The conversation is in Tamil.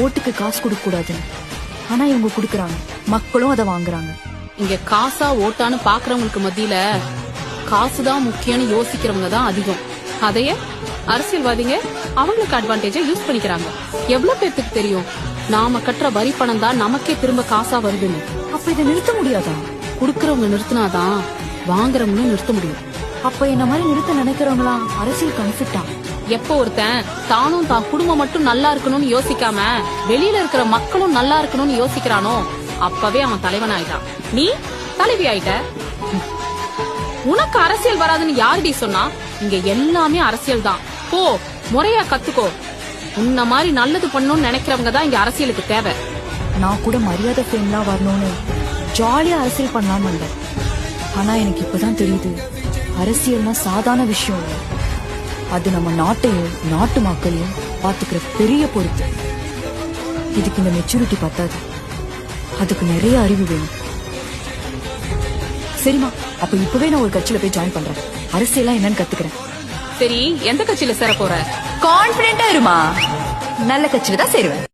ஓட்டுக்கு காசு கொடுக்க கூடாதுன்னு. ஆனா இவங்க குடுக்கறாங்க, மக்களும் அதை வாங்குறாங்க. இங்க காசா ஓட்டான்னு பாக்குறவங்களுக்கு மத்தியில காசுதான் முக்கியம்னு யோசிக்கிறவங்க தான் அதிகம். அதையே அரசியல்வாதிங்க அவங்களுக்கு அட்வான்டேஜா யூஸ் பண்ணிக்கிறாங்க. எவ்வளவு பேருக்கு தெரியும் நாம கட்டுற வரி பணம் தான் நமக்கே திரும்ப காசா வருதுன்னு? அப்ப இதை நிறுத்த முடியாதா? குடுக்கறவங்க நிறுத்தினாதான் வாங்குறவங்களும் நிறுத்த முடியும். அப்ப என்ன மாதிரி நிறுத்த நினைக்கிறவங்களா அரசியல் கன்ஃபிட்டா? எப்ப ஒருத்தன் தானும் தான் குடும்பம் மட்டும் நல்லா இருக்கணும்னு யோசிக்காம வெளியில இருக்கிற மக்களும் நல்லா இருக்கணும்னு யோசிக்கிறானோ அப்பவே அவன் தலைவன் ஆயிட்டான். நீ தலைவி ஆயிட்ட. உனக்கு அரசியல் வராதுன்னு யாருடி சொன்னா? இங்க எல்லாமே அரசியல் தான். போ முறையா கத்துக்கோ. உன்ன மாதிரி நல்லது பண்ணணும்னு நினைக்கிறவங்க தான் இங்க அரசியலுக்கு தேவை. நான் கூட மரியாதை ஃபேம்லாம் வரணும்னு ஜாலியா அரசியல் பண்ணலான்னு வந்தேன். ஆனா எனக்கு இப்பதான் தெரியுது, அரசியல்னா சாதாரண விஷயம் இல்ல. அது நம்ம நாட்டையும் நாட்டு மக்களையும் பாத்துக்கிற பெரிய பொறுப்பு. இதுக்கு இந்த மெச்சூரிட்டி பத்தாது, அதுக்கு நிறைய அறிவு வேணும். சரிமா, அப்ப இப்பவே நான் ஒரு கட்சியில போய் ஜாயின் பண்றேன். அரசியல்லாம் என்னன்னு கத்துக்கிறேன். சரி, எந்த கட்சியில சேர போற? கான்பிடென்டா இருமா, நல்ல கட்சியில தான் சேருவேன்.